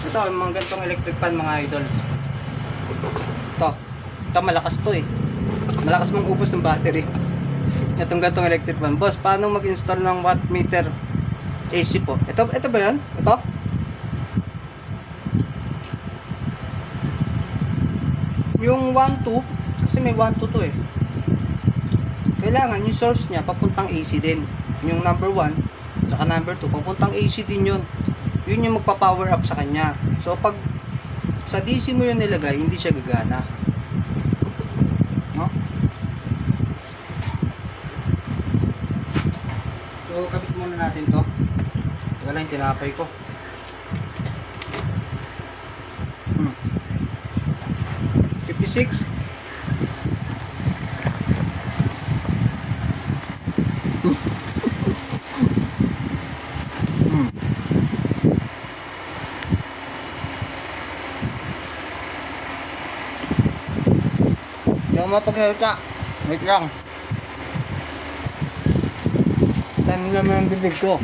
Ito, yung mga ganitong electric fan mga idol. Ito malakas to eh. Malakas mong ubos ng battery. Itong ganitong electric fan. Boss, paano mag-install ng watt meter AC po? Ito ba yan? Ito? Yung 1, 2, kasi may 1, 2 to eh. Kailangan yung source niya papuntang AC din. Yung number 1, saka number 2, papuntang AC din yun. Yun yung magpa-power up sa kanya. So pag sa DC mo yun nilagay, hindi siya gagana. No? So kabit muna natin to. Wala yung tinapay ko. 56. Hindi ako mapagsalita. Wait lang. Time naman ang bibig ko.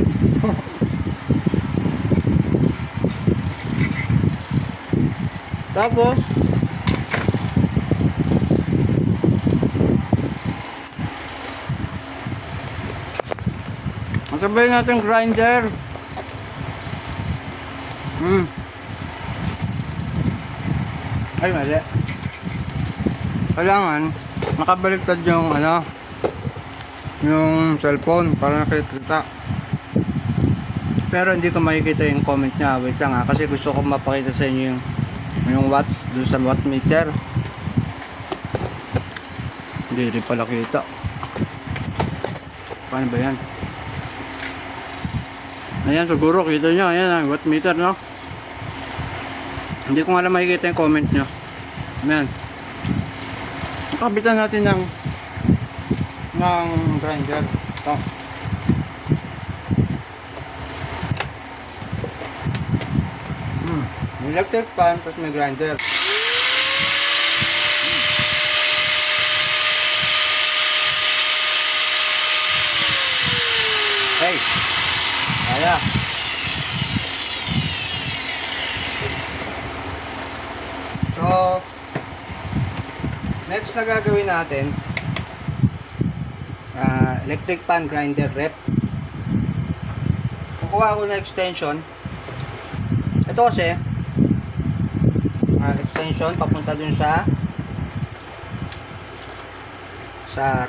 Tapos masabay natin grinder. Ay mali. Kailangan nakabaliktad yung yung cellphone para nakikita. Pero hindi ko makikita yung comment niya. Wait lang kasi gusto ko mapakita sa inyo yung watts doon sa watt meter. Hindi rin pala kita. Paano ba yan? Ayan, siguro kita nyo. Ayan ang watt meter, no? Hindi ko nga lang makikita yung comment nyo. Ayan. Kabitan natin ng grinder. Ito. Electric fan, tapos may grinder. Hey! Kaya. So, next na gagawin natin, electric fan grinder rep. Kukuha ko na extension. Ito kasi, extension papunta dun sa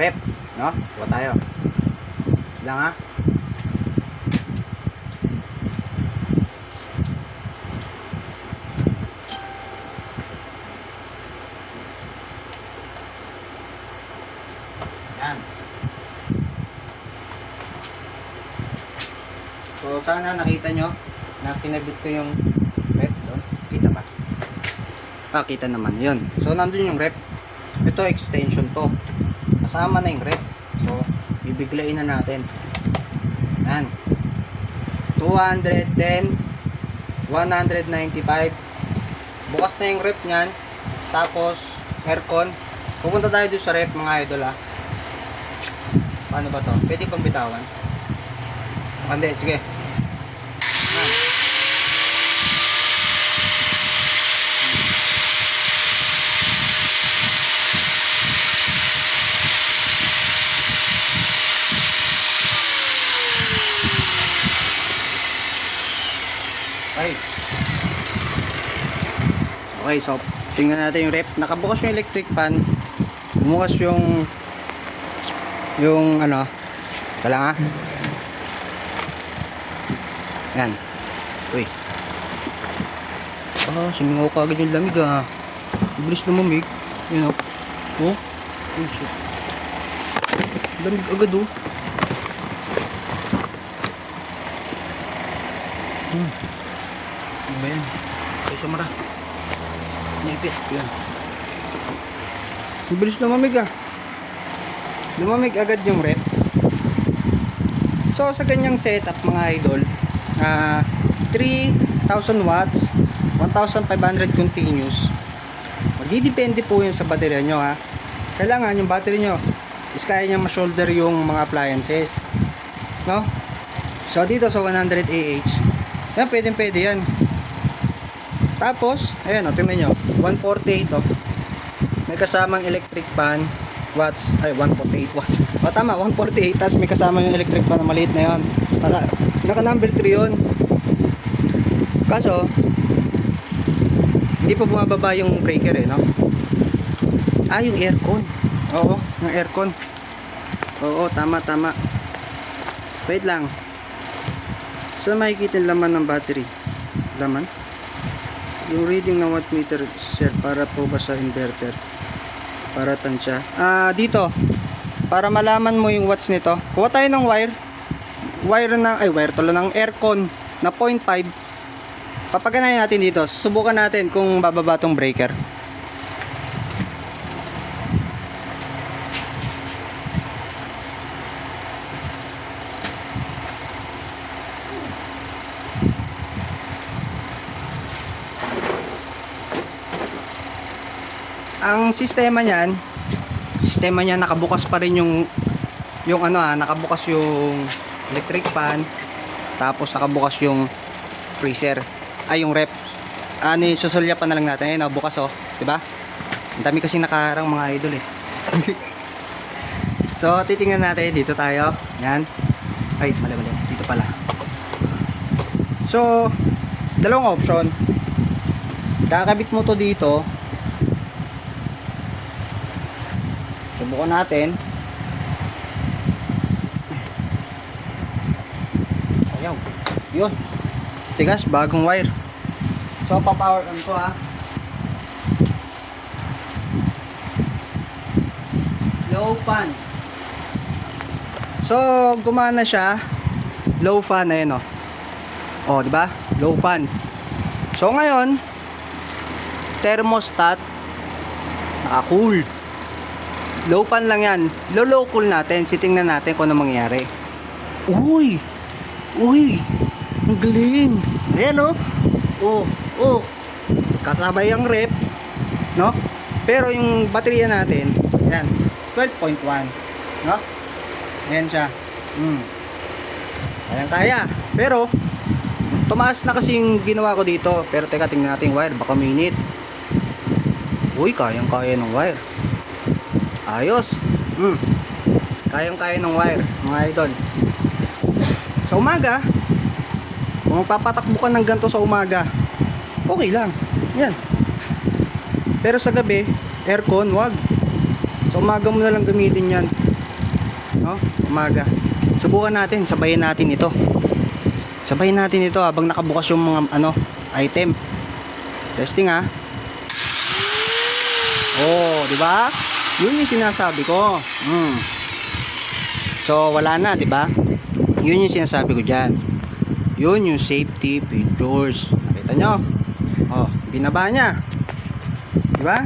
rep, no? Kuha tayo. Lang ha. Yan. So sana nakita nyo na pinabit ko yung rep doon. Kita ba? Kita naman yun. So nandun yung rep. Ito extension to. Kasama na yung rep. So bibiglain na natin. Yan. 210 195. Bukas na yung rep nyan. Tapos aircon. Pupunta tayo doon sa rep mga idol ha. Paano ba to? Pwede pang bitawan? Hindi, sige. Okay, so tingnan natin yung rep. Nakabukas yung electric fan. Bumukas yung kala nga. Yan. Uy. Simingaw ka agad yung lamig ah. Bilis lumamig. Yun oh. Oh. Oh shit. Lamig agad oh. Ano ba yan? Ay, sumara. Naipit. Yan. Bilis lumamig ah. Lumamig agad yung rep. So sa ganyang setup mga idol, 3,000 watts, 1,500 continuous. Magdidepende po yun sa baterya nyo ha. Kailangan yung battery nyo is kaya nyo ma-shoulder yung mga appliances, no? So dito sa 100 Ah, yan pwede yan. Tapos, ayan o, tingnan nyo. 148 to. May kasamang electric fan. Watts. Ay, 148 watts. O, tama, 148. Tapos may kasama yung electric fan na maliit na yun. Naka number 3 yun. Kaso, hindi pa bumababa yung breaker eh, no? Ah, yung aircon. Oo, yung aircon. Oo, tama. Wait lang. Saan makikita yung laman ng battery? Laman? Yung reading ng wattmeter, sir, para po ba sa inverter? Para tansya. Dito. Para malaman mo yung watts nito. Kuha tayo ng wire. Wire tulo ng aircon na 0.5. Papaganahin natin dito. Subukan natin kung bababa tong breaker. Ang sistema niyan nakabukas pa rin yung nakabukas yung electric fan, tapos nakabukas yung freezer, yung ref. Susulya pa na lang natin. Ayun, bukas oh, 'di ba? Ang dami kasi nakaharang mga idol eh. So, titingnan natin dito tayo. Yan. Ay, mali. Dito pala. So, dalawang option. Kakabit mo to dito. Subukan natin. Ayaw. Yun. Tigas, bagong wire. So, pa-power on ko ha. Low fan. So, gumana siya. Low fan na yun, oh. Oh, di ba? Low fan. So, ngayon, thermostat, naka-cool. Low fan lang yan. Low cool natin. Sitingnan natin kung ano mangyayari. Uy! Ang galing. Ayan, oh. Kasabay ang rep, no? Pero yung baterya natin, yan, 12.1, no? Ayan siya. Ayan, kaya. Pero, tumaas na kasi yung ginawa ko dito. Pero teka, tingnan natin yung wire. Baka minute. Uy, kayang-kaya ng wire. Ayos. Kayang-kaya ng wire, mga idol. Sa umaga, kung papatakbo ka ng ganito sa umaga, okay lang. Yan. Pero sa gabi, aircon, wag. Sa umaga mo na lang gamitin yan. No? Umaga. Subukan natin, sabayin natin ito. Habang nakabukas yung mga item. Testing ha. Oh, di ba? Yun yung sinasabi ko. So, wala na, di ba? Yun yung sinasabi ko dyan. Yun yung safety features. Nakita nyo? Oh, binaba niya. Di ba?